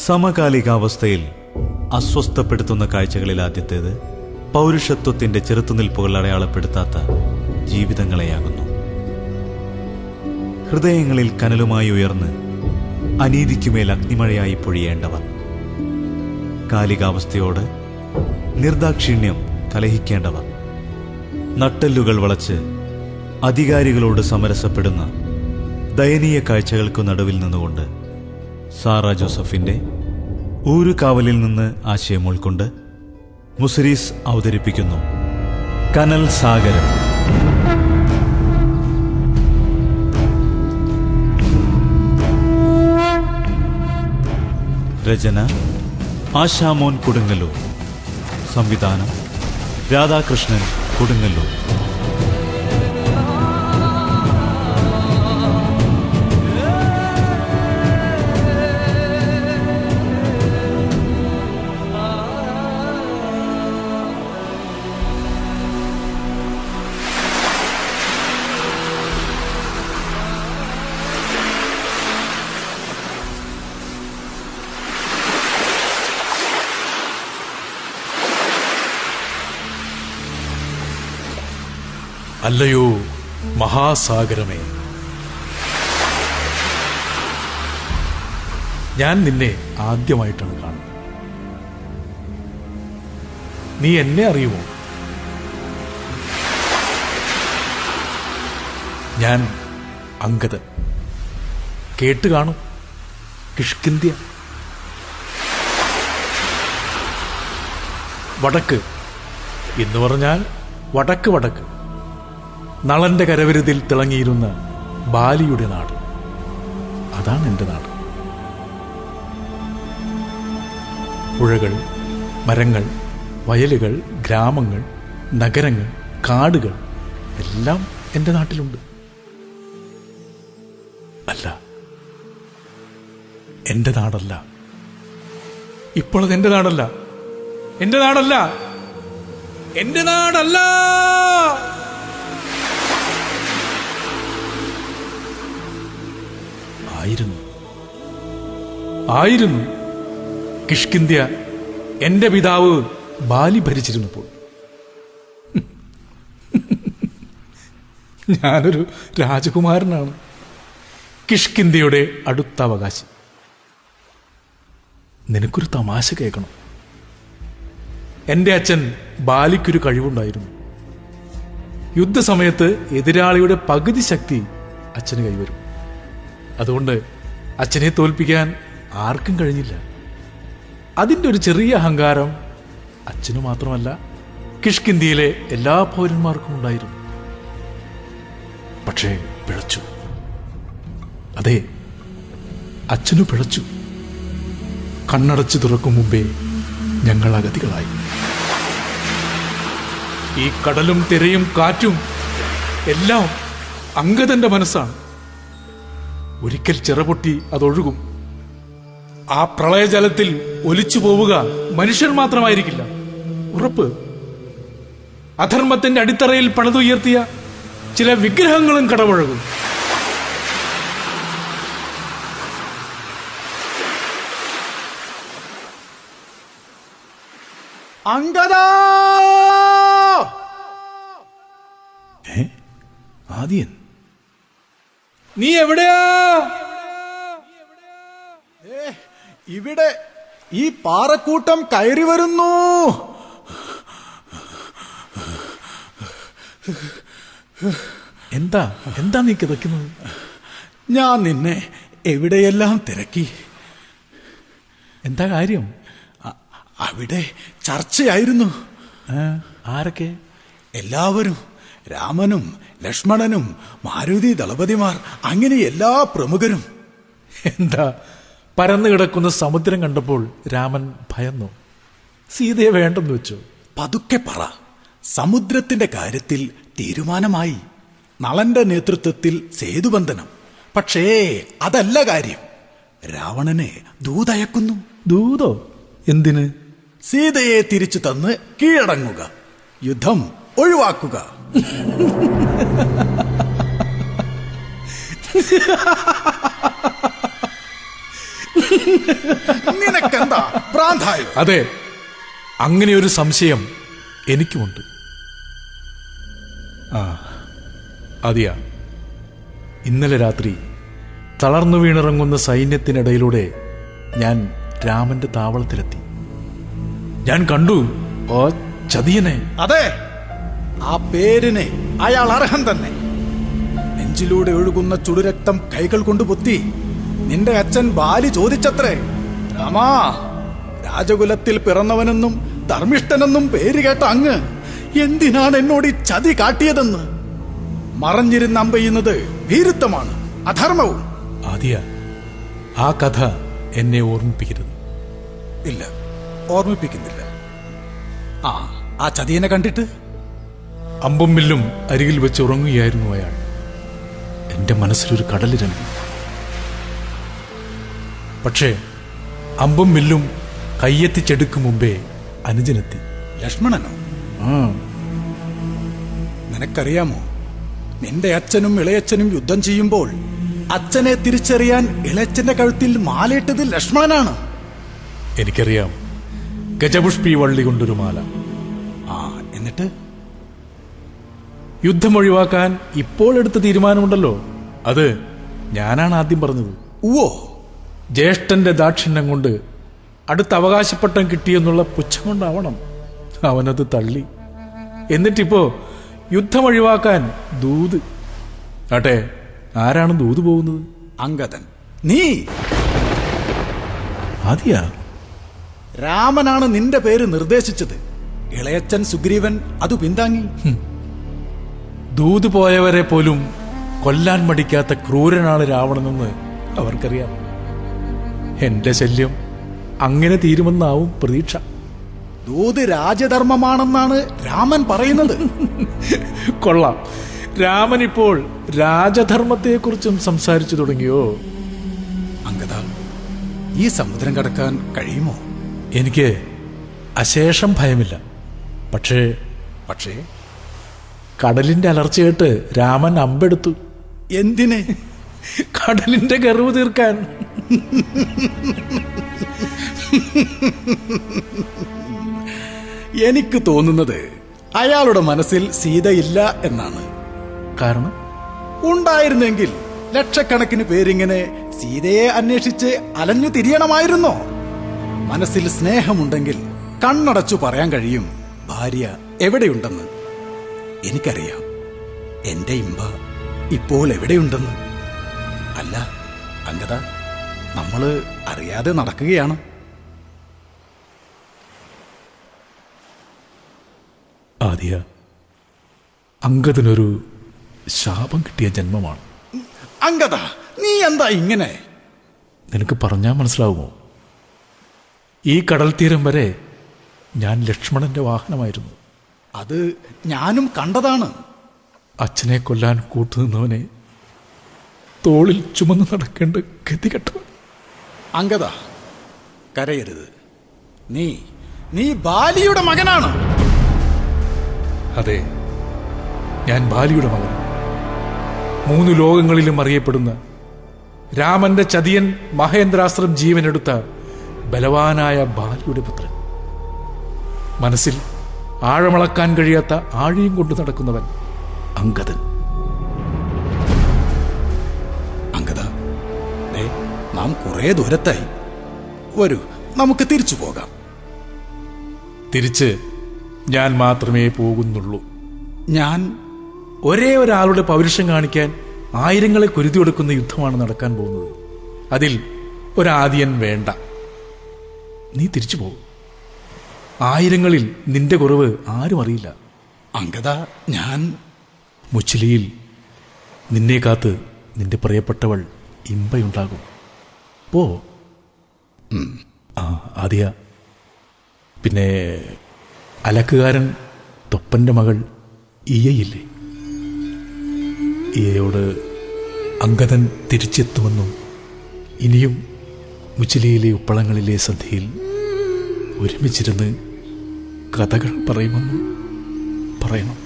സമകാലികാവസ്ഥയിൽ അസ്വസ്ഥപ്പെടുത്തുന്ന കാഴ്ചകളിൽ ആദ്യത്തേത് പൗരുഷത്വത്തിന്റെ ചെറുത്തുനിൽപ്പുകൾ അടയാളപ്പെടുത്താത്ത ജീവിതങ്ങളെയാകുന്നു. ഹൃദയങ്ങളിൽ കനലുമായി ഉയർന്ന് അനീതിക്കുമേൽ അഗ്നിമഴയായി പൊഴിയേണ്ടവർ, കാലികാവസ്ഥയോട് നിർദാക്ഷിണ്യം കലഹിക്കേണ്ടവർ, നട്ടെല്ലുകൾ വളച്ച് അധികാരികളോട് സമരസപ്പെടുന്ന ദയനീയ കാഴ്ചകൾക്കു നടുവിൽ നിന്നുകൊണ്ട് സാറ ജോസഫിന്റെ ഊരുകാവലിൽ നിന്ന് ആശയം ഉൾക്കൊണ്ട് മുസരീസ് അവതരിപ്പിക്കുന്നു കനൽ സാഗരം. രചന ആശാമോൻ കൊടുങ്ങല്ലൂർ. സംവിധാനം രാധാകൃഷ്ണൻ കൊടുങ്ങല്ലൂർ. അല്ലയോ മഹാസാഗരമേ, ഞാൻ നിന്നെ ആദ്യമായിട്ടാണ് കാണുന്നത്. നീ എന്നെ അറിയുമോ? ഞാൻ അംഗദൻ. കേട്ട് കാണും, കിഷ്കിന്ധ്യ. വടക്ക് എന്ന് പറഞ്ഞാൽ വടക്ക് വടക്ക്. നളന്റെ കരവിരുതിൽ തിളങ്ങിയിരുന്ന ബാലിയുടെ നാട്, അതാണ് എൻ്റെ നാട്. പുഴകൾ, മരങ്ങൾ, വയലുകൾ, ഗ്രാമങ്ങൾ, നഗരങ്ങൾ, കാടുകൾ എല്ലാം എൻ്റെ നാട്ടിലുണ്ട്. അല്ല, എൻ്റെ നാടല്ല. ഇപ്പോൾ അത് എൻ്റെ നാടല്ല. എൻ്റെ നാടല്ല. എൻ്റെ നാടല്ല. ആയിരുന്നു കിഷ്കിന്ധ്യ എന്റെ പിതാവ് ബാലി ഭരിച്ചിരുന്നപ്പോൾ. ഞാനൊരു രാജകുമാരനാണ്, കിഷ്കിന്ധ്യയുടെ അടുത്ത അവകാശി. നിനക്കൊരു തമാശ കേൾക്കണം. എന്റെ അച്ഛൻ ബാലിക്കൊരു കഴിവുണ്ടായിരുന്നു. യുദ്ധസമയത്ത് എതിരാളിയുടെ പകുതി ശക്തി അച്ഛന് കൈവരും. അതുകൊണ്ട് അച്ഛനെ തോൽപ്പിക്കാൻ ആർക്കും കഴിഞ്ഞില്ല. അതിൻ്റെ ഒരു ചെറിയ അഹങ്കാരം അച്ഛനു മാത്രമല്ല, കിഷ്കിന്ധ്യയിലെ എല്ലാ പൗരന്മാർക്കും ഉണ്ടായിരുന്നു. പക്ഷേ പിഴച്ചു. അതെ, അച്ഛനു പിഴച്ചു. കണ്ണടച്ചു തുറക്കും മുമ്പേ ഞങ്ങൾ അഗതികളായി. ഈ കടലും തിരയും കാറ്റും എല്ലാം അംഗദന്റെ മനസ്സാണ്. ഒരിക്കൽ ചിറപൊട്ടി അതൊഴുകും. ആ പ്രളയജലത്തിൽ ഒലിച്ചു പോവുക മനുഷ്യർ മാത്രമായിരിക്കില്ല, ഉറപ്പ്. അധർമ്മത്തിന്റെ അടിത്തറയിൽ പണിതുയർത്തിയ ചില വിഗ്രഹങ്ങളും കടപഴകും. അംഗദാ! ആദിയൻ, നീ എവിടെയാ? ഇവിടെ ഈ പാറക്കൂട്ടം കയറി വരുന്നു. എന്താ എന്താ നീ കിതയ്ക്കുന്നത്? ഞാൻ നിന്നെ എവിടെയെല്ലാം തിരക്കി. എന്താ കാര്യം? അവിടെ ചർച്ചയായിരുന്നു. ആരൊക്കെ? എല്ലാവരും. രാമനും ലക്ഷ്മണനും മാരുതി ദളപതിമാർ, അങ്ങനെ എല്ലാ പ്രമുഖരും. എന്താ, പരന്നു കിടക്കുന്ന സമുദ്രം കണ്ടപ്പോൾ രാമൻ ഭയന്നു? സീതയെ വേണ്ടെന്ന് വെച്ചു? പതുക്കെ പറ. സമുദ്രത്തിന്റെ കാര്യത്തിൽ തീരുമാനമായി. നളന്റെ നേതൃത്വത്തിൽ സേതുബന്ധനം. പക്ഷേ അതല്ല കാര്യം. രാവണനെ ദൂതയക്കുന്നു. ദൂതോ? എന്തിന്? സീതയെ തിരിച്ചു തന്ന് കീഴടങ്ങുക, യുദ്ധം ഒഴിവാക്കുക. നിനക്കെന്താ ഭ്രാന്തായോ? അതെ, അങ്ങനെ ഒരു സംശയം എനിക്കുമുണ്ട്. അതിയാ, ഇന്നലെ രാത്രി തളർന്നു വീണിറങ്ങുന്ന സൈന്യത്തിനിടയിലൂടെ ഞാൻ രാമന്റെ താവളത്തിലെത്തി. ഞാൻ കണ്ടു ആ ചതിയനെ. അതെ, ആ പേരിന് അയാൾ അർഹൻ തന്നെ. നെഞ്ചിലൂടെ ഒഴുകുന്ന ചുടുരക്തം കൈകൾ കൊണ്ട് പൊത്തി നിന്റെ അച്ഛൻ ബാലി ചോദിച്ചത്രേ, രാമാ, രാജകുലത്തിൽ പിറന്നവനെന്നും ധർമ്മിഷ്ഠനെന്നും പേര് കേട്ട അങ്ങ് എന്തിനാണ് എന്നോട് ഈ ചതി കാട്ടിയതെന്ന്. മറഞ്ഞിരുന്ന് അമ്പെയ്യുന്നത് ഭീരുത്വമാണ്, അധർമ്മവും. ആദിയ, ആ കഥ എന്നെ ഓർമ്മിപ്പിക്കരുത്. ഇല്ല, ഓർമ്മിപ്പിക്കുന്നില്ല. ആ ചതിയനെ കണ്ടിട്ട്? അമ്പും വില്ലും അരികിൽ വെച്ച് ഉറങ്ങുകയായിരുന്നു അയാൾ. എന്റെ മനസ്സിലൊരു കടലിരമ്പി. പക്ഷേ അമ്പും വില്ലും കയ്യെത്തിച്ചെടുക്കും മുമ്പേ അനുജനെത്തി. ലക്ഷ്മണനോ? നിനക്കറിയാമോ, നിന്റെ അച്ഛനും ഇളയച്ഛനും യുദ്ധം ചെയ്യുമ്പോൾ അച്ഛനെ തിരിച്ചറിയാൻ ഇളയച്ഛന്റെ കഴുത്തിൽ മാലയിട്ടത് ലക്ഷ്മണനാണ്. എനിക്കറിയാം, ഗജപുഷ്പി വള്ളി കൊണ്ടൊരു മാല. എന്നിട്ട് യുദ്ധം ഒഴിവാക്കാൻ ഇപ്പോൾ എടുത്ത തീരുമാനമുണ്ടല്ലോ, അത് ഞാനാണ് ആദ്യം പറഞ്ഞത്. ഓ, ജ്യേഷ്ഠന്റെ ദാക്ഷിണ്യം കൊണ്ട് അടുത്ത അവകാശപ്പെട്ടം കിട്ടിയെന്നുള്ള പുച്ഛം കൊണ്ടാവണം അവനത് തള്ളി. എന്നിട്ടിപ്പോ യുദ്ധം ഒഴിവാക്കാൻ ദൂത്. ആട്ടെ, ആരാണ് ദൂത് പോകുന്നത്? അംഗദൻ. നീ? ആദിയാ, രാമനാണ് നിന്റെ പേര് നിർദ്ദേശിച്ചത്. ഇളയച്ചൻ സുഗ്രീവൻ അത് പിന്താങ്ങി. ദൂത് പോയവരെ പോലും കൊല്ലാൻ മടിക്കാത്ത ക്രൂരനാണ് രാവണനെന്ന് അവർക്കറിയാം. എന്റെ ശല്യം അങ്ങനെ തീരുമെന്നാവും പ്രതീക്ഷ. ദൂത് രാജധർമ്മമാണെന്നാണ് രാമൻ പറയുന്നത്. കൊള്ളാം, രാമൻ ഇപ്പോൾ രാജധർമ്മത്തെക്കുറിച്ചും സംസാരിച്ചു തുടങ്ങിയോ? അംഗദ, ഈ സമുദ്രം കടക്കാൻ കഴിയുമോ? എനിക്ക് അശേഷം ഭയമില്ല. പക്ഷേ കടലിന്റെ അലർച്ച കേട്ട് രാമൻ അമ്പെടുത്തു. എന്തിനെ? കടലിന്റെ ഗർവ് തീർക്കാൻ. എനിക്ക് തോന്നുന്നത് അയാളുടെ മനസ്സിൽ സീതയില്ല എന്നാണ്. കാരണം ഉണ്ടായിരുന്നെങ്കിൽ ലക്ഷക്കണക്കിന് പേരിങ്ങനെ സീതയെ അന്വേഷിച്ച് അലഞ്ഞു തിരിയണമായിരുന്നോ? മനസ്സിൽ സ്നേഹമുണ്ടെങ്കിൽ കണ്ണടച്ചു പറയാൻ കഴിയും ഭാര്യ എവിടെയുണ്ടെന്ന്. എനിക്കറിയാം എന്റെ ഇമ്പ ഇപ്പോൾ എവിടെയുണ്ടെന്ന്. അല്ല അംഗദ, നമ്മള് അറിയാതെ നടക്കുകയാണ്. ആദിയ, അംഗദനൊരു ശാപം കിട്ടിയ ജന്മമാണ്. അംഗദ, നീ എന്താ ഇങ്ങനെ? നിനക്ക് പറഞ്ഞാൽ മനസ്സിലാവുമോ? ഈ കടൽ തീരം വരെ ഞാൻ ലക്ഷ്മണന്റെ വാഹനമായിരുന്നു. അത് ഞാനും കണ്ടതാണ്. അച്ഛനെ കൊല്ലാൻ കൂട്ടുനിന്നവനെ തോളിൽ ചുമന്ന് നടക്കേണ്ട ഗതികെട്ടവൻ. അംഗദ, കരയരുത്. നീ ബാലിയുടെ മകനാണ്. അതെ, ഞാൻ ബാലിയുടെ മകനാണ്. 3 ലോകങ്ങളിലും അറിയപ്പെടുന്ന രാമന്റെ ചതിയൻ മഹേന്ദ്രാസ്ത്രം ജീവനെടുത്ത ബലവാനായ ബാലിയുടെ പുത്രൻ. മനസ്സിൽ ആഴമളക്കാൻ കഴിയാത്ത ആഴിയും കൊണ്ട് നടക്കുന്നവൻ അംഗദൻ. അംഗദ, നാം കുറെ ദൂരത്തായി. വരൂ, നമുക്ക് തിരിച്ചു പോകാം. തിരിച്ച് ഞാൻ മാത്രമേ പോകുന്നുള്ളൂ. ഞാൻ ഒരേ ഒരാളുടെ പൗരുഷം കാണിക്കാൻ ആയിരങ്ങളെ കുരുതി കൊടുക്കുന്ന യുദ്ധമാണ് നടക്കാൻ പോകുന്നത്. അതിൽ ഒരാദിയൻ വേണ്ട. നീ തിരിച്ചു പോകും. ആയിരങ്ങളിൽ നിന്റെ കുറവ് ആരും അറിയില്ല. അംഗദ, ഞാൻ മുച്ചിലിയിൽ നിന്നെ കാത്ത് നിന്റെ പ്രിയപ്പെട്ടവൾ ഇമ്പയുണ്ടാകും. പോ. ആദിയ, പിന്നെ അലക്കുകാരൻ തൊപ്പന്റെ മകൾ ഇയയില്ലേ? ഇയയോട് അംഗദൻ തിരിച്ചെത്തുമെന്നും ഇനിയും മുച്ചിലിയിലെ ഉപ്പളങ്ങളിലെ സന്ധ്യയിൽ ഒരുമിച്ചിരുന്ന് കഥകൾ പറയുമെന്നും പറയണം.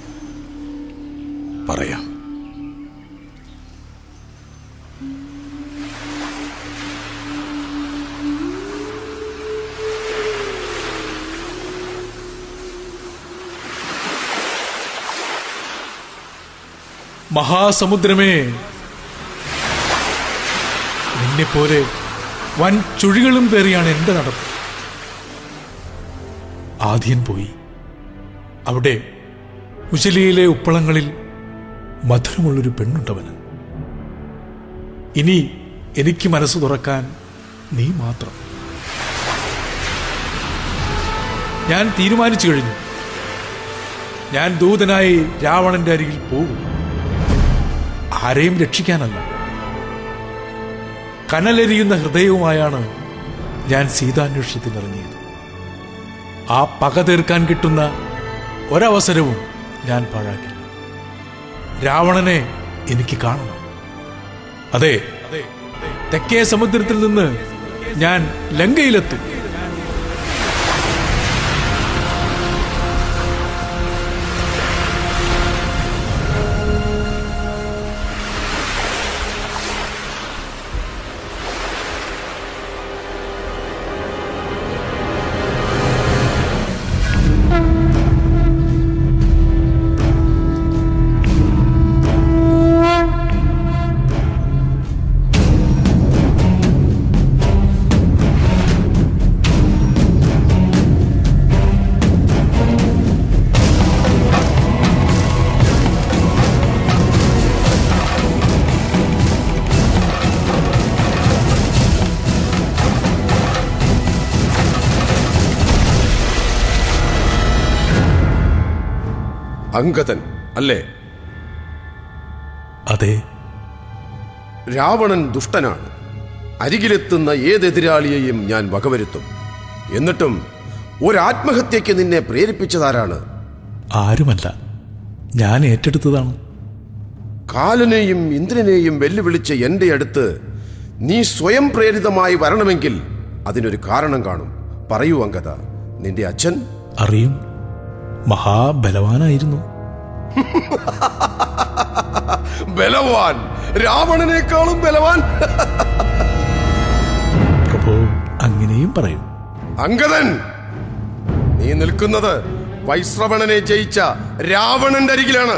പറയാം. മഹാസമുദ്രമേ, നിന്നെപ്പോലെ വൻ ചുഴികളും പേറിയാണ് എന്റെ നടപ്പ്. ആദ്യൻ പോയി. അവിടെ ഉശലിയിലെ ഉപ്പളങ്ങളിൽ മധുരമുള്ളൊരു പെണ്ണുണ്ടവന്. ഇനി എനിക്ക് മനസ്സ് തുറക്കാൻ നീ മാത്രം. ഞാൻ തീരുമാനിച്ചു കഴിഞ്ഞു. ഞാൻ ദൂതനായി രാവണന്റെ അരികിൽ പോകും. ആരെയും രക്ഷിക്കാനല്ല. കനലെരിയുന്ന ഹൃദയവുമായാണ് ഞാൻ സീതാന്വേഷണത്തിനിറങ്ങിയത്. ആ പക തീർക്കാൻ കിട്ടുന്ന ഒരവസരവും ഞാൻ പാഴാക്കില്ല. രാവണനെ എനിക്ക് കാണണം. അതെ, തെക്കേ സമുദ്രത്തിൽ നിന്ന് ഞാൻ ലങ്കയിലെത്തും. അങ്കദൻ അല്ലേ? അതെ. രാവണൻ ദുഷ്ടനാണ്. അരികിലെത്തുന്ന ഏതെതിരാളിയെയും ഞാൻ വകവരുത്തും. എന്നിട്ടും ഒരാത്മഹത്യക്ക് നിന്നെ പ്രേരിപ്പിച്ചതാരാണ്? ആരുമല്ല, ഞാൻ ഏറ്റെടുത്തതാണ്. കാലനെയും ഇന്ദ്രനെയും വെല്ലുവിളിച്ച് എന്റെ അടുത്ത് നീ സ്വയം പ്രേരിതമായി വരണമെങ്കിൽ അതിനൊരു കാരണം കാണും. പറയൂ അങ്കദ, നിന്റെ അച്ഛൻ? അറിയും, മഹാബലവാനായിരുന്നു. ബലവാൻ? രാവണനേക്കാളും ബലവാൻ? പ്രഭു, അങ്ങനെയും പറയും. അങ്കദൻ, നീ നിൽക്കുന്നത് വൈശ്രവണനെ ജയിച്ച രാവണന്റെ അരികിലാണ്.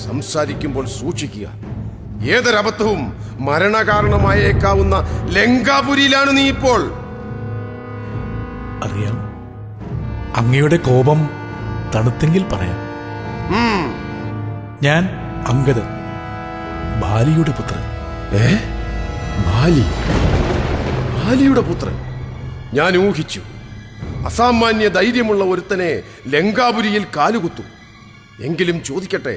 സംസാരിക്കുമ്പോൾ സൂക്ഷിക്കുക. ഏതൊരബദ്ധവും മരണകാരണമായേക്കാവുന്ന ലങ്കാപുരിയിലാണ് നീ ഇപ്പോൾ. അറിയാം. അങ്ങയുടെ കോപം തണുത്തെങ്കിൽ പറയാം. ഞാൻ അങ്കദൻ, ബാലിയുടെ പുത്രൻ. ബാലിയുടെ പുത്രൻ? ഞാൻ ഊഹിച്ചു. അസാമാന്യ ധൈര്യമുള്ള ഒരുത്തനെ ലങ്കാപുരിയിൽ കാലുകുത്തും. എങ്കിലും ചോദിക്കട്ടെ,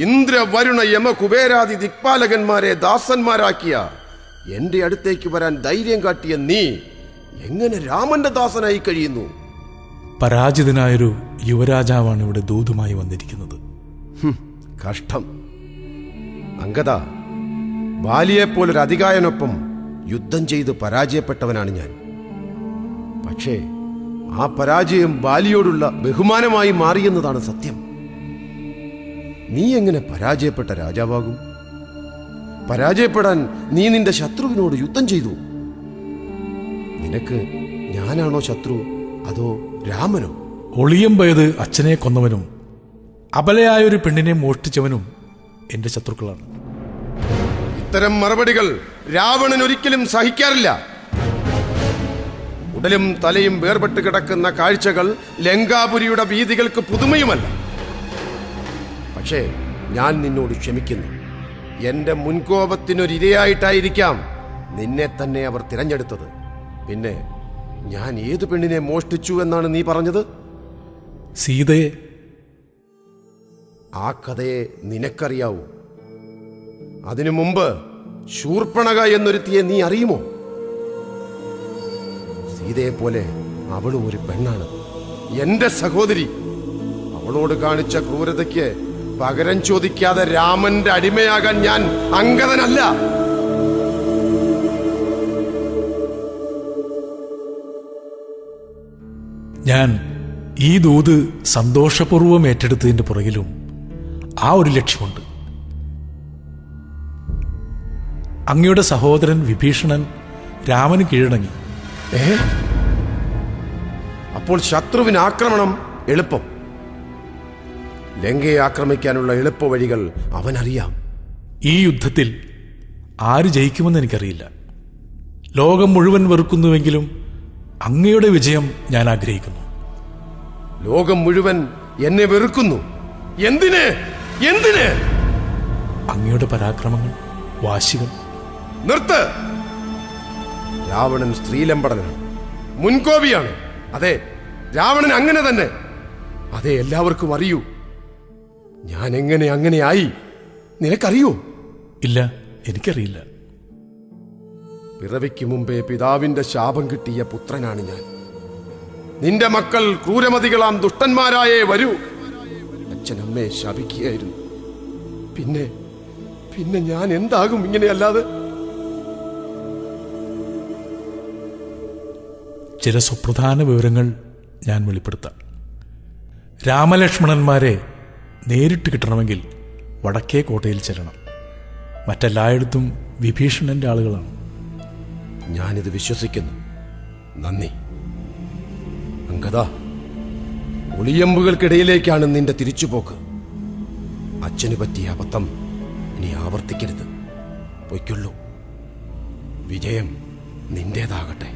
ഇന്ദ്ര വരുണ യമ കുബേരാദി ദിക്പാലകന്മാരെ ദാസന്മാരാക്കിയ എന്റെ അടുത്തേക്ക് വരാൻ ധൈര്യം കാട്ടിയ നീ എങ്ങനെ രാമന്റെ ദാസനായി കഴിയുന്നു? പരാജിതനായൊരു യുവരാജാവാണ് ഇവിടെ ദൂതുമായി വന്നിരിക്കുന്നത്. കഷ്ടം. അങ്കദ, ബാലിയെപ്പോലൊരു അധികായനൊപ്പം യുദ്ധം ചെയ്ത് പരാജയപ്പെട്ടവനാണ് ഞാൻ. പക്ഷേ ആ പരാജയം ബാലിയോടുള്ള ബഹുമാനമായി മാറിയെന്നതാണ് സത്യം. നീ എങ്ങനെ പരാജയപ്പെട്ട രാജാവാകും? പരാജയപ്പെടാൻ നീ നിന്റെ ശത്രുവിനോട് യുദ്ധം ചെയ്തു. നിനക്ക് ഞാനാണോ ശത്രു, അതോ രാമനോ? ഒളിയമ്പയത് അച്ഛനെ കൊന്നവനും അബലയായൊരു പെണ്ണിനെ മോഷ്ടിച്ചവനും എന്റെ ശത്രുക്കളാണ്. ഇത്തരം മറുപടികൾ രാവണൻ ഒരിക്കലും സഹിക്കാറില്ല. ഉടലും തലയും വേർപെട്ട് കിടക്കുന്ന കാഴ്ചകൾ ലങ്കാപുരിയുടെ വീഥികൾക്ക് പുതുമയുമല്ല. പക്ഷേ ഞാൻ നിന്നോട് ക്ഷമിക്കുന്നു. എന്റെ മുൻകോപത്തിനൊരിരയായിട്ടായിരിക്കാം നിന്നെ തന്നെ അവർ തിരഞ്ഞെടുത്തത്. പിന്നെ ഞാൻ ഏതു പെണ്ണിനെ മോഷ്ടിച്ചു എന്നാണ് നീ പറഞ്ഞത്? സീതയെ. ആ കഥയെ നിനക്കറിയാവൂ. അതിനു മുമ്പ് ശൂർപ്പണക എന്നൊരുത്തിയെ നീ അറിയുമോ? സീതയെ പോലെ അവളും ഒരു പെണ്ണാണ്, എന്റെ സഹോദരി. അവളോട് കാണിച്ച ക്രൂരതയ്ക്ക് പകരം ചോദിക്കാതെ രാമന്റെ അടിമയാകാൻ ഞാൻ അങ്കദനല്ല. ഞാൻ ഈ ദൂത് സന്തോഷപൂർവം ഏറ്റെടുത്തതിന്റെ പുറകിലും ആ ഒരു ലക്ഷ്യമുണ്ട്. അങ്ങയുടെ സഹോദരൻ വിഭീഷണൻ രാമന് കീഴടങ്ങി. അപ്പോൾ ശത്രുവിന് ആക്രമണം എളുപ്പം. ലങ്കയെ ആക്രമിക്കാനുള്ള എളുപ്പവഴികൾ അവനറിയാം. ഈ യുദ്ധത്തിൽ ആര് ജയിക്കുമെന്ന് എനിക്കറിയില്ല. ലോകം മുഴുവൻ വെറുക്കുന്നുവെങ്കിലും അങ്ങയുടെ വിജയം ഞാൻ ആഗ്രഹിക്കുന്നു. ലോകം മുഴുവൻ എന്നെ വെറുക്കുന്നു. എന്തിന്? എന്തിന്? അങ്ങയുടെ പരാക്രമങ്ങൾ, വാശികൾ. നിർത്ത്! രാവണൻ സ്ത്രീലമ്പടനാണ്, മുൻകോപിയാണ്. അതെ, രാവണൻ അങ്ങനെ തന്നെ. അതെ, എല്ലാവർക്കും അറിയൂ. ഞാൻ എങ്ങനെ അങ്ങനെയായി നിനക്കറിയോ? ഇല്ല, എനിക്കറിയില്ല. പിറവിക്ക് മുമ്പേ പിതാവിന്റെ ശാപം കിട്ടിയ പുത്രനാണ് ഞാൻ. നിന്റെ മക്കൾ ക്രൂരമതികളാം ദുഷ്ടന്മാരായേ വരൂ. അച്ഛനമ്മയെ ശപിക്കുകയായിരുന്നു. പിന്നെ പിന്നെ ഞാൻ എന്താകും ഇങ്ങനെയല്ലാതെ? ചില സുപ്രധാന വിവരങ്ങൾ ഞാൻ വെളിപ്പെടുത്താം. രാമലക്ഷ്മണന്മാരെ നേരിട്ട് കിട്ടണമെങ്കിൽ വടക്കേ കോട്ടയിൽ ചെല്ലണം. മറ്റെല്ലായിടത്തും വിഭീഷണന്റെ ആളുകളാണ്. ഞാനിത് വിശ്വസിക്കുന്നു. നന്ദി. അങ്കദ, ഒളിയമ്പുകൾക്കിടയിലേക്കാണ് നിന്റെ തിരിച്ചുപോക്ക്. അച്ഛന് പറ്റിയ അബദ്ധം ഇനി ആവർത്തിക്കരുത്. പൊയ്ക്കൊള്ളൂ. വിജയം നിന്റേതാകട്ടെ.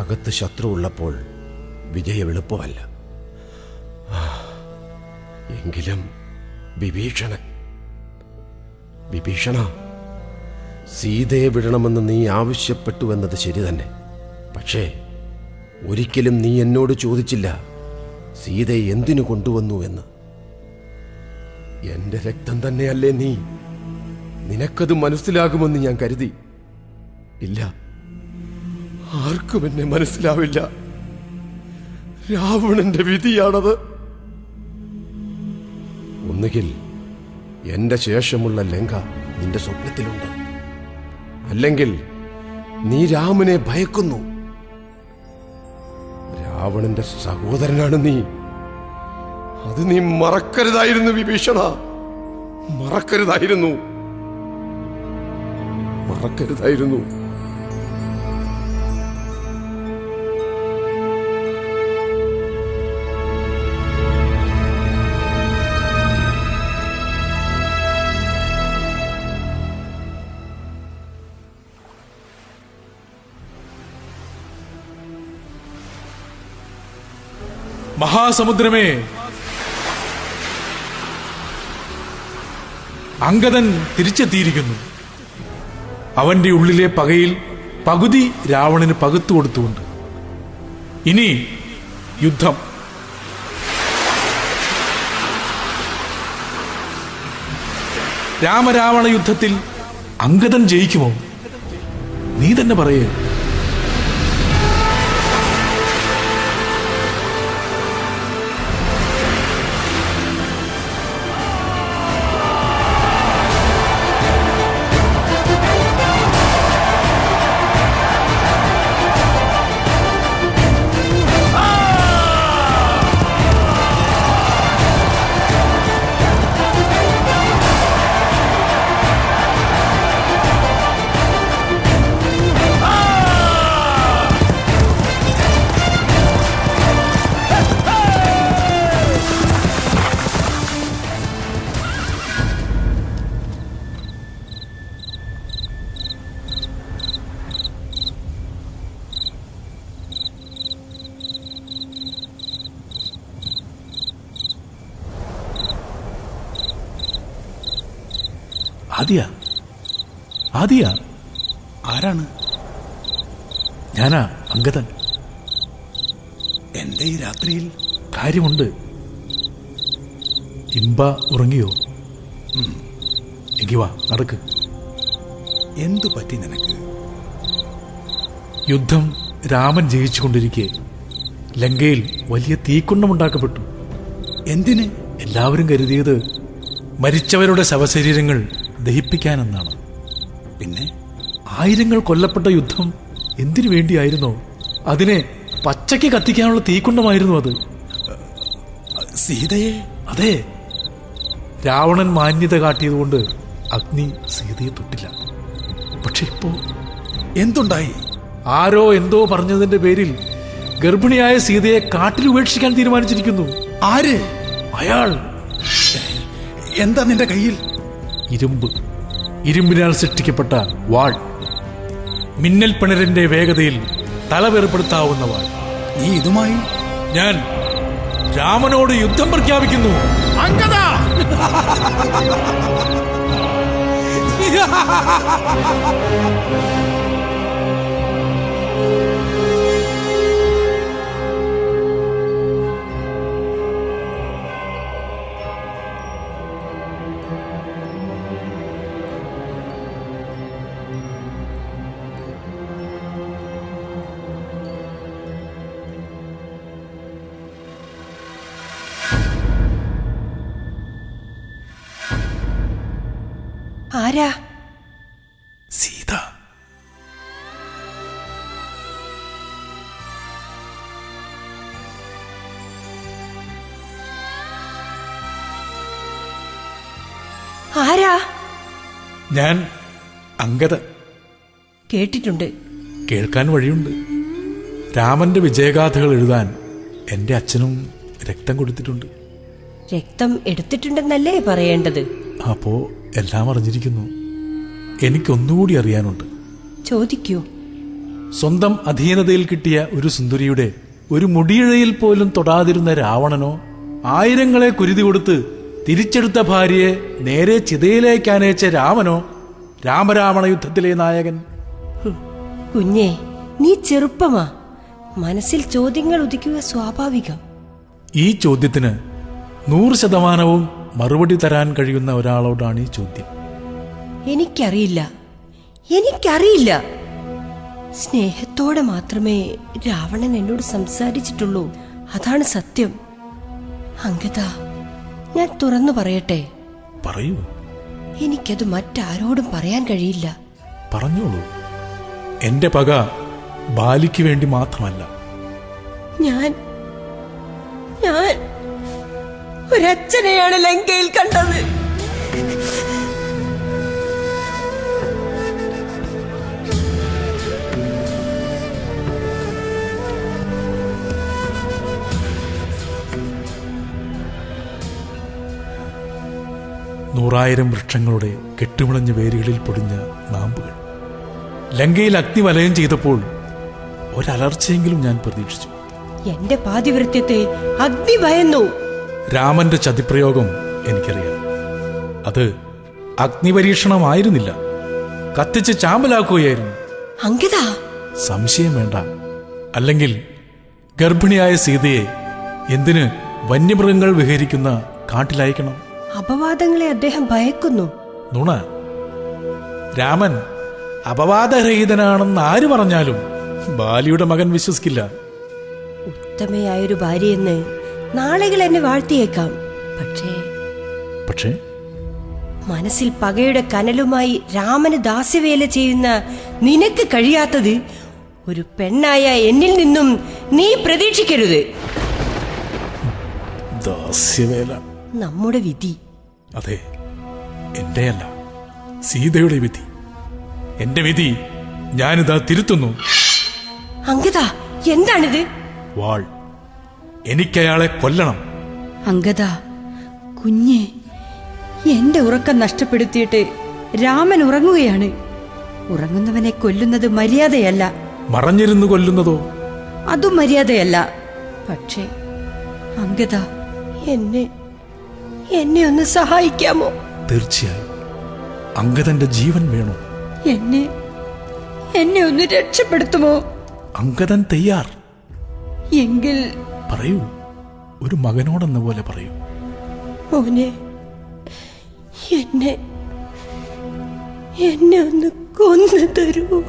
അകത്ത് ശത്രു ഉള്ളപ്പോൾ വിജയം എളുപ്പമല്ല. എങ്കിലും വിഭീഷണ, സീതയെ വിടണമെന്ന് നീ ആവശ്യപ്പെട്ടുവെന്നത് ശരി തന്നെ. പക്ഷേ ഒരിക്കലും നീ എന്നോട് ചോദിച്ചില്ല സീതയെ എന്തിനു കൊണ്ടുവന്നു എന്ന്. എന്റെ രക്തം തന്നെയല്ലേ നീ? നിനക്കത് മനസ്സിലാകുമെന്ന് ഞാൻ കരുതി. ഇല്ല, ആർക്കും എന്നെ മനസ്സിലാവില്ല. രാവണന്റെ വിധിയാണത്. ഒന്നുകിൽ എന്റെ ശേഷമുള്ള ലങ്ക നിന്റെ സ്വപ്നത്തിലുണ്ട്, അല്ലെങ്കിൽ നീ രാമനെ ഭയക്കുന്നു. രാവണന്റെ സഹോദരനാണ് നീ. അത് നീ മറക്കരുതായിരുന്നു വിഭീഷണ. മറക്കരുതായിരുന്നു. മഹാസമുദ്രമേ, അങ്കദൻ തിരിച്ചെത്തിയിരിക്കുന്നു. അവന്റെ ഉള്ളിലെ പകയിൽ പകുതി രാവണന് പകുത്തു കൊടുത്തുകൊണ്ട് ഇനി യുദ്ധം. രാമരാവണ യുദ്ധത്തിൽ അങ്കദൻ ജയിക്കുമോ? നീ തന്നെ പറയേ. ആദിയ ആരാണ്? ഞാനാ, അങ്കദൻ. എന്റെ ഈ രാത്രിയിൽ കാര്യമുണ്ട്. ഇമ്പ ഉറങ്ങിയോ? എങ്കി വാ, നടക്ക്. എന്തു പറ്റി നിനക്ക്? യുദ്ധം രാമൻ ജയിച്ചുകൊണ്ടിരിക്കെ ലങ്കയിൽ വലിയ തീക്കുണ്ടമുണ്ടാക്കപ്പെട്ടു. എന്തിന്? എല്ലാവരും കരുതിയത് മരിച്ചവരുടെ ശവശരീരങ്ങൾ ദഹിപ്പിക്കാനെന്നാണ്. പിന്നെ ആയിരങ്ങൾ കൊല്ലപ്പെട്ട യുദ്ധം എന്തിനു വേണ്ടിയായിരുന്നോ? അതിനെ പച്ചയ്ക്ക് കത്തിക്കാനുള്ള തീക്കുണ്ടമായിരുന്നു അത്. സീതയെ? അതെ, രാവണൻ മാന്യത കാട്ടിയതുകൊണ്ട് അഗ്നി സീതയെ തൊട്ടില്ല. പക്ഷെ ഇപ്പോ എന്തുണ്ടായി? ആരോ എന്തോ പറഞ്ഞതിന്റെ പേരിൽ ഗർഭിണിയായ സീതയെ കാട്ടിൽ ഉപേക്ഷിക്കാൻ തീരുമാനിച്ചിരിക്കുന്നു. ആര്? അയാൾ. എന്താ നിന്റെ കയ്യിൽ? ഇരുമ്പിനാൽ സൃഷ്ടിക്കപ്പെട്ട വാൾ. മിന്നൽ പിണരിന്റെ വേഗതയിൽ തല വേർപ്പെടുത്താവുന്ന വാൾ. നീ ഇതുമായി? ഞാൻ രാമനോട് യുദ്ധം പ്രഖ്യാപിക്കുന്നു. അങ്കദാ! ആരാ? സീത. ആരാ? ഞാൻ അങ്കദ. കേട്ടിട്ടുണ്ട്. കേൾക്കാൻ വഴിയുണ്ട്. രാമന്റെ വിജയഗാഥകൾ എഴുതാൻ എന്റെ അച്ഛനും രക്തം കൊടുത്തിട്ടുണ്ട്. രക്തം എടുത്തിട്ടുണ്ടെന്നല്ലേ പറയേണ്ടത്? അപ്പോ എല്ലാം അറിഞ്ഞിരിക്കുന്നു. എനിക്കൊന്നുകൂടി അറിയാനുണ്ട്. ചോദിക്കൂ. സ്വന്തം അധീനതയിൽ കിട്ടിയ ഒരു സുന്ദരിയുടെ ഒരു മുടിയിഴയിൽ പോലും തൊടാതിരുന്ന രാവണനോ, ആയിരങ്ങളെ കുരുതി കൊടുത്ത് തിരിച്ചെടുത്ത ഭാര്യയെ നേരെ ചിതയിലേക്ക് അനയിച്ച രാമനോ, രാമരാവണ യുദ്ധത്തിലെ നായകൻ? കുഞ്ഞേ, നീ ചെറുപ്പമാ. മനസ്സിൽ ചോദ്യങ്ങൾ ഉദിക്കുക സ്വാഭാവികം. ഈ ചോദ്യത്തിന് 100% മറുപടി തരാൻ കഴിയുന്ന ഒരാളോടാണ് ഈ ചോദ്യം. എനിക്കറിയില്ല. സ്നേഹത്തോടെ മാത്രമേ രാവണൻ എന്നോട് സംസാരിച്ചിട്ടുള്ളൂ. അതാണ് സത്യം. അങ്കദ, ഞാൻ തുറന്നു പറയട്ടെ? പറയൂ. എനിക്കത് മറ്റാരോടും പറയാൻ കഴിയില്ല. പറഞ്ഞോളൂ. എന്റെ പക ബാലിക്ക് വേണ്ടി മാത്രമല്ല. ഞാൻ ഒരച്ഛനെയാണ് ലങ്കയിൽ കണ്ടത്. നൂറായിരം വൃക്ഷങ്ങളുടെ കെട്ടുമിളഞ്ഞ വേരുകളിൽ പൊടിഞ്ഞ നാമ്പുകൾ. ലങ്കയിൽ അഗ്നി വലയം ചെയ്തപ്പോൾ ഒരലർച്ചയെങ്കിലും ഞാൻ പ്രതീക്ഷിച്ചു. എന്റെ പാതിവൃത്യത്തെ അഗ്നി ഭയന്നു. രാമന്റെ ചതിപ്രയോഗം എനിക്കറിയാം. അത് അഗ്നിപരീക്ഷണമായിരുന്നില്ല, കത്തിച്ച് ചാമ്പലാക്കുകയായിരുന്നു. അങ്കദ, സംശയം വേണ്ട. അല്ലെങ്കിൽ ഗർഭിണിയായ സീതയെ എന്തിന് വന്യമൃഗങ്ങൾ വിഹരിക്കുന്ന കാട്ടിലയക്കണം? അപവാദങ്ങളെ അദ്ദേഹം ഭയക്കുന്നു. നുണ. രാമൻ അപവാദരഹിതനാണെന്ന് ആര് പറഞ്ഞാലും ബാലിയുടെ മകൻ വിശ്വസിക്കില്ല. ഉത്തമയായൊരു ഭാര്യയെന്ന് നാളുകൾ എന്നെ വാഴ്ത്തിയേക്കാം. പക്ഷേ മനസ്സിൽ പകയുടെ കനലുമായി രാമന് ദാസ്യവേല ചെയ്യുന്ന നിനക്ക് കഴിയാത്തത് ഒരു പെണ്ണായ എന്നിൽ നിന്നും നീ പ്രതീക്ഷിക്കരുത്. ദാസ്യവേല നമ്മുടെ വിധി. അതെ, എന്റെയല്ല, സീതയുടെ വിധി. എന്റെ വിധി ഞാനിതാ തിരുത്തുന്നു. അങ്കദ, എന്താണിത്? വാൾ. എനിക്കയാളെ കൊല്ലണം. അങ്കദ, കുഞ്ഞെ, എന്റെ ഉറക്കം നഷ്ടപ്പെടുത്തിയിട്ട് രാമൻ ഉറങ്ങുകയാണ്. ഉറങ്ങുന്നവനെ കൊല്ലുന്നത് മര്യാദയല്ല. മറഞ്ഞിരുന്നു കൊല്ലുന്നതോ? അതും മര്യാദയല്ല. പക്ഷേ അങ്കദ, എന്നെ ഒന്ന് സഹായിക്കാമോ? തീർച്ചയായും. അങ്കദന്റെ ജീവൻ വേണോ? എന്നെ ഒന്ന് രക്ഷപ്പെടുത്തുമോ? അങ്കദൻ തയ്യാർ. എങ്കിൽ പറയൂ, ഒരു മകനോടെന്ന പോലെ പറയൂ. മോനെ, എന്നെ ഒന്ന് കൊന്നു തരൂ.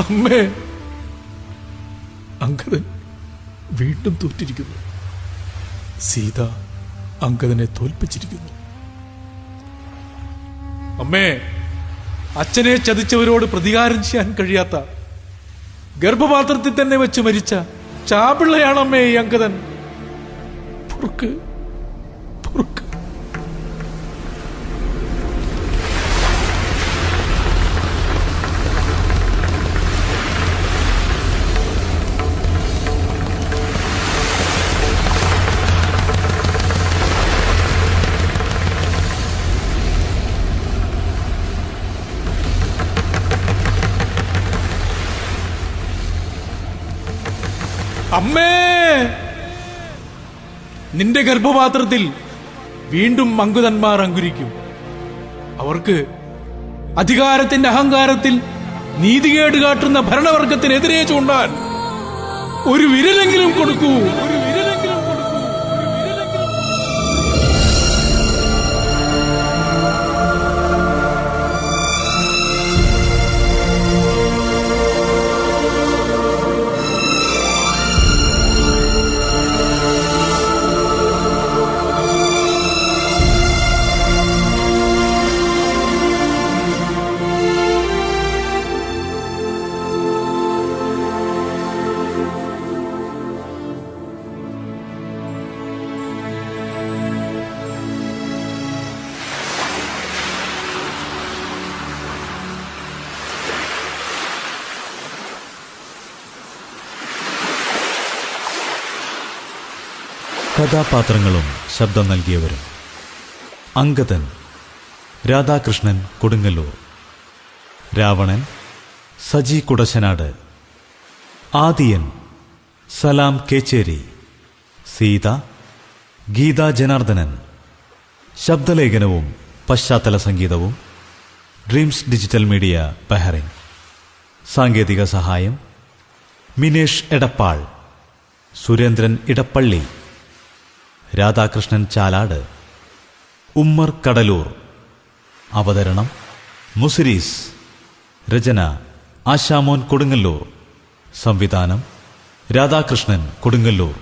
അമ്മേ, അങ്കദൻ വീണ്ടും തോറ്റിരിക്കുന്നു. സീത അങ്കദനെ തോൽപ്പിച്ചിരിക്കുന്നു. അമ്മേ, അച്ഛനെ ചതിച്ചവരോട് പ്രതികാരം ചെയ്യാൻ കഴിയാത്ത ഗർഭപാത്രത്തിൽ തന്നെ വെച്ച് മരിച്ച ചാപിള്ളയാണമ്മേ ഈ അങ്കദൻ. പൊറുക്ക്, പൊറുക്ക്. അമ്മേ, നിന്റെ ഗർഭപാത്രത്തിൽ വീണ്ടും അങ്കുതന്മാർ അങ്കുരിക്കും. അവർക്ക് അധികാരത്തിന്റെ അഹങ്കാരത്തിൽ നീതികേട് കാട്ടുന്ന ഭരണവർഗത്തിനെതിരെ ചൂണ്ടാൻ ഒരു വിരലെങ്കിലും കൊടുക്കൂ, ഒരു വിരലെങ്കിലും കൊടുക്കൂ, ഒരു വിരലെങ്കിലും. കഥാപാത്രങ്ങളും ശബ്ദം നൽകിയവരും: അങ്കദൻ രാധാകൃഷ്ണൻ കൊടുങ്ങല്ലൂർ, രാവണൻ സജി കുടശനാട്, ആദിയൻ സലാം കേച്ചേരി, സീത ഗീത ജനാർദ്ദനൻ. ശബ്ദലേഖനവും പശ്ചാത്തല സംഗീതവും ഡ്രീംസ് ഡിജിറ്റൽ മീഡിയ, ബഹ്റൈൻ. സാങ്കേതിക സഹായം മിനേഷ് എടപ്പാൾ, സുരേന്ദ്രൻ ഇടപ്പള്ളി, രാധാകൃഷ്ണൻ ചാലാട്, ഉമ്മർ കടലൂർ. അവതരണം മുസിരീസ്. രചന ആശാമോൻ കൊടുങ്ങല്ലൂർ. സംവിധാനം രാധാകൃഷ്ണൻ കൊടുങ്ങല്ലൂർ.